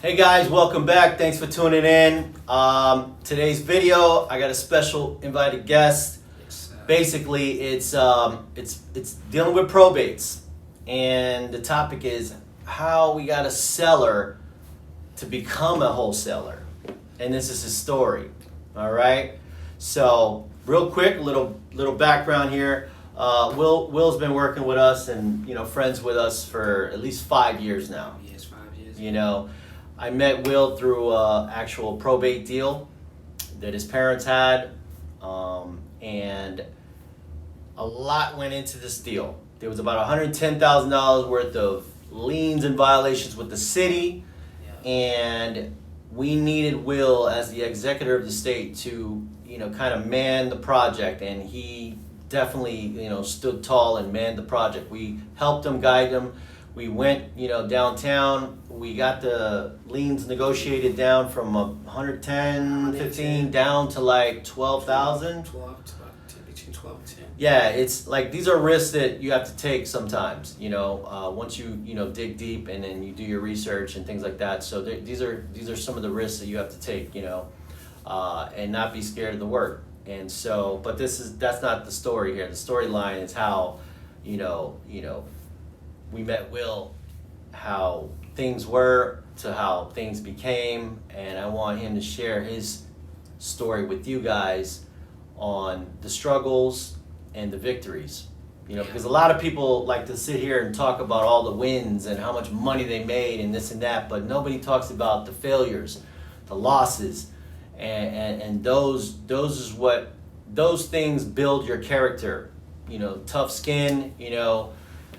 Hey guys, welcome back. Thanks for tuning in. Today's video, I got a special invited guest. Basically, it's dealing with probates, and the topic is how we got a seller to become a wholesaler, and this is his story. All right. So, real quick, little background here. Will's been working with us and friends with us for at least 5 years now. Yes, 5 years. I met Will through an actual probate deal that his parents had, and a lot went into this deal. There was about $110,000 worth of liens and violations with the city, and we needed Will as the executor of the state to, kind of man the project, and he definitely, stood tall and manned the project. We helped him, guide him. We went, downtown. We got the liens negotiated down from 115 down to like 12,000. Between 12 and 10. Yeah, it's like these are risks that you have to take sometimes. Once you dig deep and then you do your research and things like that. So these are some of the risks that you have to take. And not be scared of the work. And so, but that's not the story here. The storyline is how, we met Will, how things were to how things became, and I want him to share his story with you guys on the struggles and the victories. Because a lot of people like to sit here and talk about all the wins and how much money they made and this and that, but nobody talks about the failures, the losses, and those things build your character. Tough skin,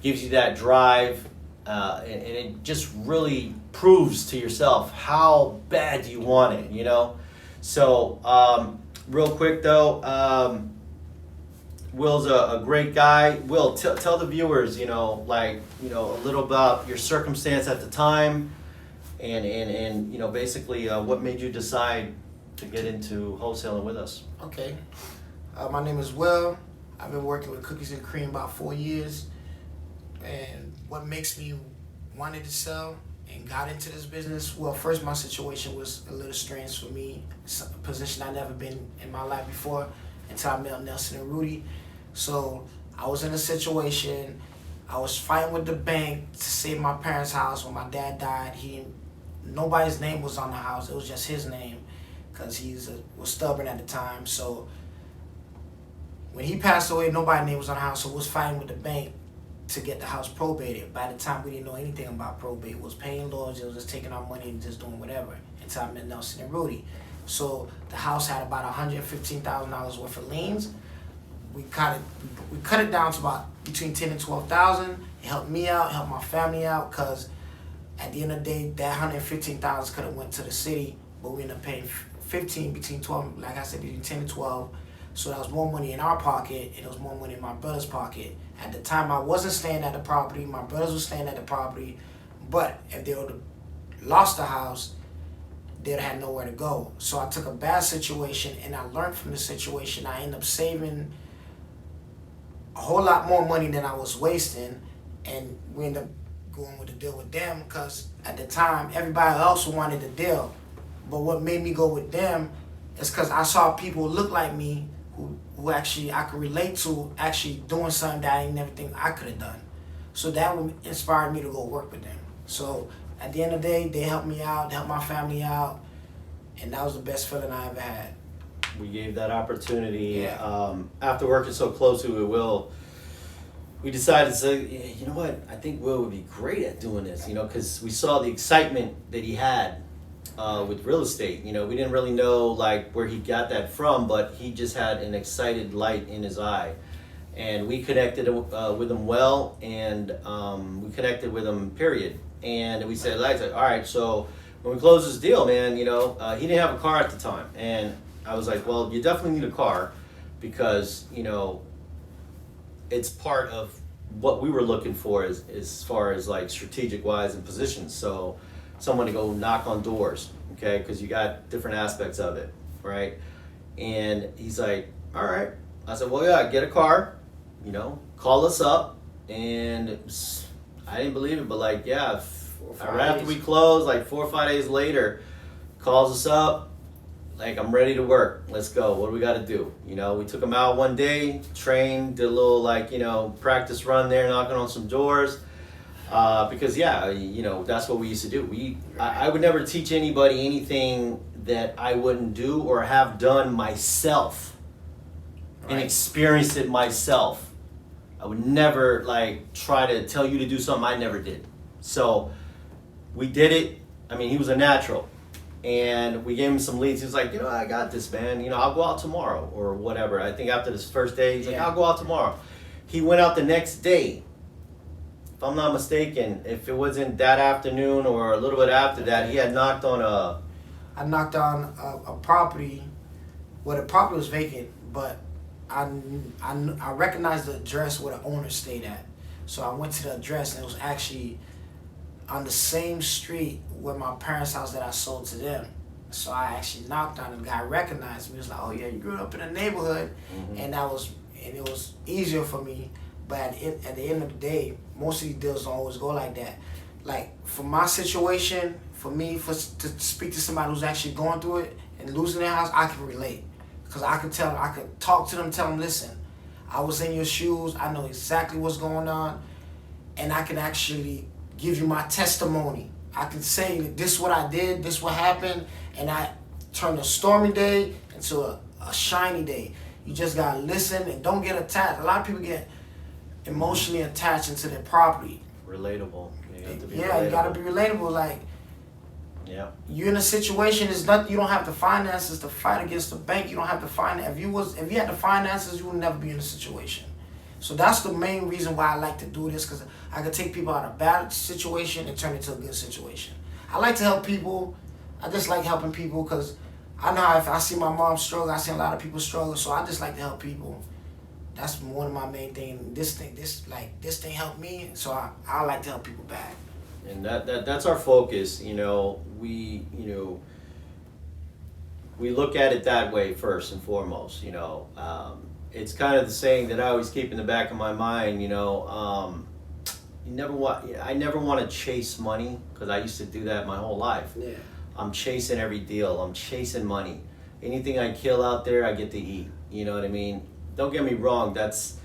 gives you that drive, and it just really proves to yourself how bad do you want it, So, real quick though, Will's a great guy. Will, tell the viewers, a little about your circumstance at the time, and basically what made you decide to get into wholesaling with us. Okay. My name is Will. I've been working with Cookies and Cream about 4 years. And what makes me wanted to sell and got into this business? Well, first, my situation was a little strange for me. It's a position I'd never been in my life before until I met Nelson and Rudy. So I was in a situation. I was fighting with the bank to save my parents' house when my dad died. Nobody's name was on the house. It was just his name because he was stubborn at the time. So when he passed away, nobody's name was on the house. So I was fighting with the bank to get the house probated. By the time we didn't know anything about probate, it was paying lawyers, it was just taking our money and just doing whatever until I met Nelson and Rudy. So the house had about $115,000 worth of liens. We cut it down to about between 10 and 12,000. It helped me out, helped my family out, because at the end of the day, that 115,000 could have went to the city, but we ended up paying 15 between 12, like I said, between 10 and 12. So that was more money in our pocket, and it was more money in my brother's pocket. At the time, I wasn't staying at the property. My brothers were staying at the property. But if they would have lost the house, they'd have had nowhere to go. So I took a bad situation, and I learned from the situation. I ended up saving a whole lot more money than I was wasting, and we ended up going with the deal with them because at the time, everybody else wanted the deal. But what made me go with them is because I saw people look like me who actually I could relate to actually doing something that I didn't never think I could have done. So that inspired me to go work with them. So at the end of the day, they helped me out, helped my family out, and that was the best feeling I ever had. We gave that opportunity. Yeah. After working so closely with Will, we decided to say, you know what, I think Will would be great at doing this, because we saw the excitement that he had with real estate. We didn't really know like where he got that from, but he just had an excited light in his eye, and we connected with him well, and we connected with him period. And we said, like, all right, so when we closed this deal, man, he didn't have a car at the time, and I was like, well, you definitely need a car because it's part of what we were looking for as far as like strategic wise and positions. So someone to go knock on doors, okay? Because you got different aspects of it, right? And he's like, all right. I said, well, yeah, get a car, call us up. And I didn't believe it, but like, yeah, 4 or 5 Right after days. we closed, like 4 or 5 days later, calls us up. Like, I'm ready to work. Let's go. What do we got to do? You know, we took him out one day, trained, did a little, like, you know, practice run there, knocking on some doors. Because, yeah, you know, that's what we used to do. I would never teach anybody anything that I wouldn't do or have done myself and Right. experienced it myself. I would never, like, try to tell you to do something I never did. So we did it. I mean, he was a natural. And we gave him some leads. He was like, you know, I got this, man. You know, I'll go out tomorrow or whatever. I think after this first day, he's like, Yeah. I'll go out tomorrow. He went out the next day. If I'm not mistaken, if it wasn't that afternoon or a little bit after that, he had knocked on a... I knocked on a property. Well, the property was vacant, but I recognized the address where the owner stayed at. So I went to the address, and it was actually on the same street where my parents' house that I sold to them. So I actually knocked on it. The guy recognized me. He was like, "Oh yeah, you grew up in the neighborhood," and it was easier for me. But at the end of the day, most of these deals don't always go like that. Like for my situation, for me, to speak to somebody who's actually going through it and losing their house, I can relate, because I could talk to them, tell them, listen, I was in your shoes, I know exactly what's going on, and I can actually give you my testimony. I can say that this is what I did, this is what happened, and I turned a stormy day into a shiny day. You just gotta listen and don't get attached. A lot of people get emotionally attached into their property. Relatable. You have to be Yeah, relatable. you gotta be relatable. Like, Yeah. you're in a situation, it's not, you don't have the finances to fight against the bank. You don't have the finance. If you had the finances, you would never be in a situation. So that's the main reason why I like to do this, because I can take people out of a bad situation and turn it to a good situation. I like to help people. I just like helping people because I know if I see my mom struggle, I see a lot of people struggle, so I just like to help people. That's one of my main things. This thing helped me, so I like to help people back. And that's our focus. You know, we look at it that way first and foremost. You know, it's kind of the saying that I always keep in the back of my mind. You know, I never want to chase money, because I used to do that my whole life. Yeah. I'm chasing every deal. I'm chasing money. Anything I kill out there, I get to eat. You know what I mean? Don't get me wrong. That's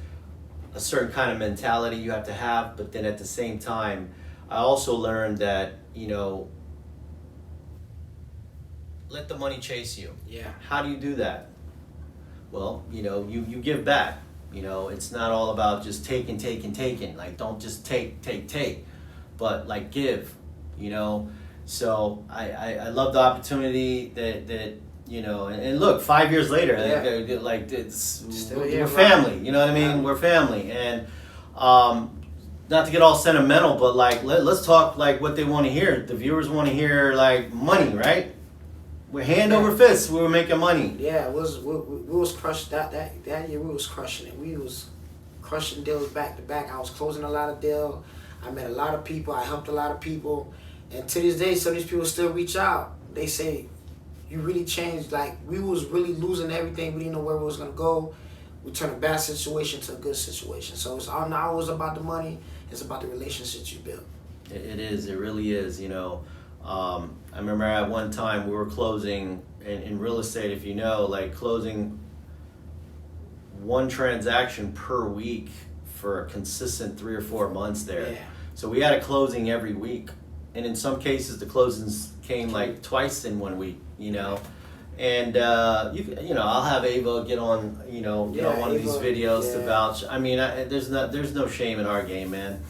a certain kind of mentality you have to have. But then at the same time, I also learned that, you know, let the money chase you. Yeah. How do you do that? Well, you know, you give back. You know, it's not all about just taking. Like, don't just take. But, like, give, you know. So I love the opportunity that you know, and look, 5 years later, Yeah. like it's, Here, we're family, you know what I mean? Yeah. We're family. And not to get all sentimental, but like let's talk like what they want to hear. The viewers want to hear like money, right? We're hand over fist. We were making money. Yeah, we was crushed that year. We was crushing it. We was crushing deals back to back. I was closing a lot of deals. I met a lot of people. I helped a lot of people, and to this day, some of these people still reach out. They say, "You really changed." Like, we was really losing everything. We didn't know where we was gonna go. We turned a bad situation to a good situation. So it's not always about the money. It's about the relationships you build. It is. It really is. You know, I remember at one time we were closing in real estate. If you know, like closing one transaction per week for a consistent 3 or 4 months there. Yeah. So we had a closing every week, and in some cases the closings came like twice in 1 week. You know. And you know, I'll have Ava get on, get on one of these videos to vouch. I mean, there's no shame in our game, man.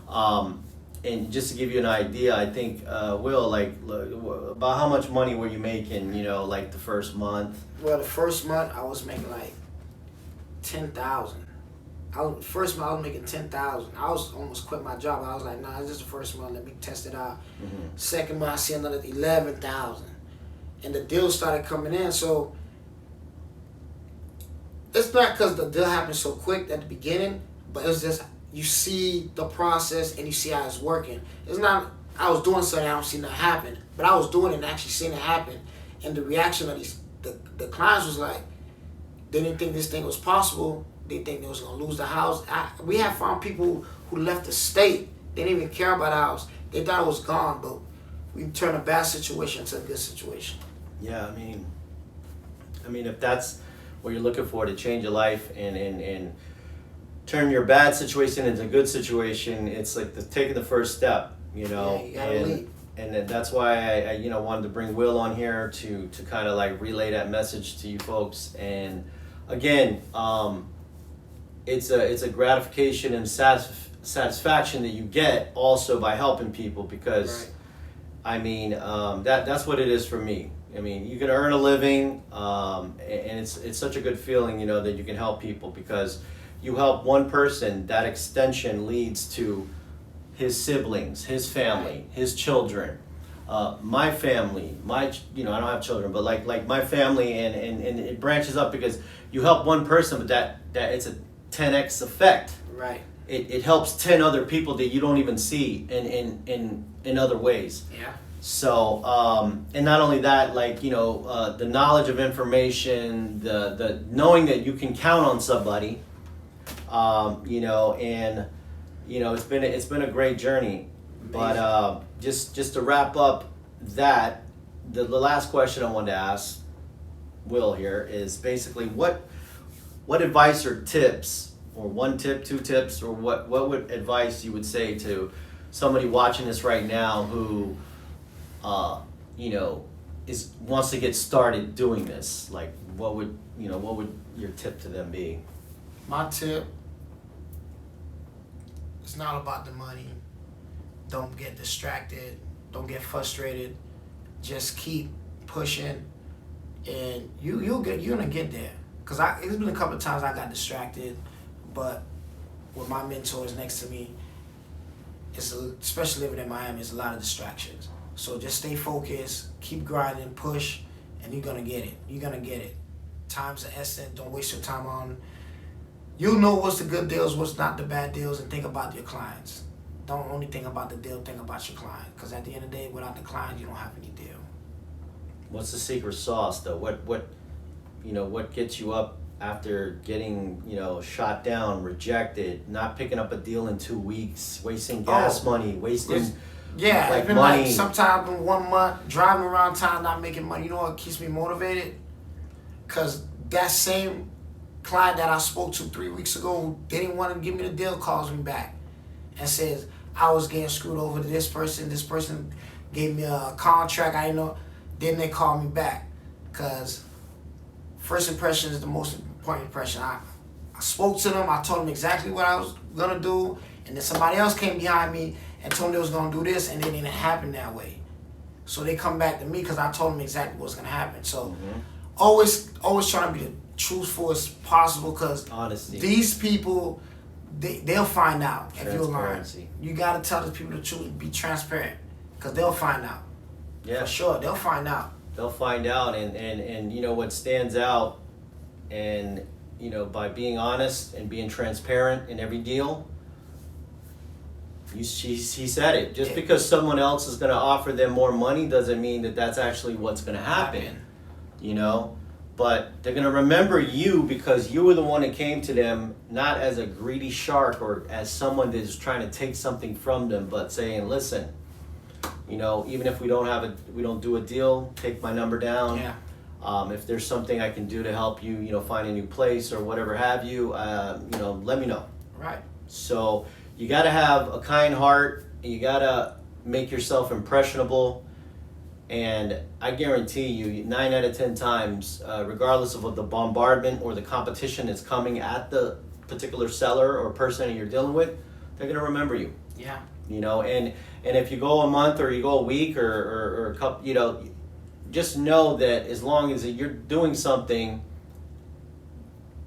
And just to give you an idea, I think Will, like, about how much money were you making? Like the first month. Well, the first month I was making like 10,000. First month I was making 10,000. I was almost quit my job. I was like, nah, this is the first month. Let me test it out. Mm-hmm. Second month I see another 11,000. And the deals started coming in, so it's not because the deal happened so quick at the beginning, but it's just you see the process and you see how it's working. It's not I was doing something I don't see nothing happen, but I was doing it and actually seeing it happen. And the reaction of the clients was like, they didn't think this thing was possible. They think they was gonna lose the house. We have found people who left the state. They didn't even care about the house. They thought it was gone, but we turned a bad situation into a good situation. Yeah, I mean, if that's what you're looking for to change your life and turn your bad situation into a good situation, it's like taking the first step, you know. Yeah, you gotta lead. And then that's why I wanted to bring Will on here to kind of like relay that message to you folks. And again, it's a gratification and satisfaction that you get also by helping people, because Right. I mean, that's what it is for me. I mean, you can earn a living, and it's such a good feeling, you know, that you can help people, because you help one person, that extension leads to his siblings, his family, his children, my family, I don't have children, but like my family, and it branches up, because you help one person, but that it's a 10x effect. Right. It helps 10 other people that you don't even see in other ways. Yeah. So, and not only that, like, you know, the knowledge of information, the knowing that you can count on somebody, you know, and, you know, it's been a great journey. But just to wrap up that, the last question I wanted to ask Will here is basically what advice or tips, or one tip, two tips, or what would advice you would say to somebody watching this right now who you know, wants to get started doing this? Like, what would your tip to them be? My tip, it's not about the money. Don't get distracted. Don't get frustrated. Just keep pushing, and you're gonna get there. Cause it's been a couple of times I got distracted, but with my mentors next to me, especially living in Miami, it's a lot of distractions. So just stay focused, keep grinding, push, and you're gonna get it. You're gonna get it. Time's the essence. Don't waste your time on. You'll know what's the good deals, what's not the bad deals, and think about your clients. Don't only think about the deal, think about your client. Because at the end of the day, without the client, you don't have any deal. What's the secret sauce, though? What gets you up after getting, you know, shot down, rejected, not picking up a deal in 2 weeks, wasting gas money, wasting yeah, like even money. like sometimes in 1 month, driving around town, not making money. You know what keeps me motivated? Because that same client that I spoke to 3 weeks ago who didn't want to give me the deal calls me back and says, I was getting screwed over to this person gave me a contract, I didn't know. Then they call me back, because first impression is the most important impression. I spoke to them, I told them exactly what I was gonna do, and then somebody else came behind me and told me they was gonna do this, and it didn't happen that way. So they come back to me because I told them exactly what's gonna happen. So always trying to be the truthful as possible, because honesty. These people, they'll find out if you're lying. Transparency. You gotta tell the people the truth, be transparent, because they'll find out. Yeah. For sure, they'll find out. They'll find out, and you know what stands out, and you know, by being honest and being transparent in every deal. He said it. Just because someone else is going to offer them more money doesn't mean that that's actually what's going to happen. You know, but they're going to remember you because you were the one that came to them, not as a greedy shark or as someone that is trying to take something from them, but saying, listen, you know, even if we don't do a deal, take my number down. Yeah. If there's something I can do to help you, you know, find a new place or whatever have you, you know, let me know. Right. So you got to have a kind heart. You got to make yourself impressionable. And I guarantee you, 9 out of 10 times, regardless of the bombardment or the competition that's coming at the particular seller or person that you're dealing with, they're going to remember you. Yeah. You know, and if you go a month or you go a week or a couple, you know, just know that as long as you're doing something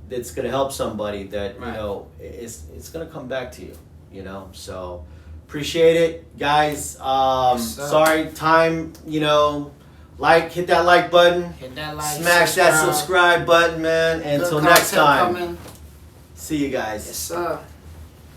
that's going to help somebody, that Right. you know, it's going to come back to you. You know, so appreciate it, guys. Yes, sir. Sorry, time. You know, hit that like button. Hit that like. Smash that subscribe button, man. And Good until next content time. coming. See you guys. Yes, sir.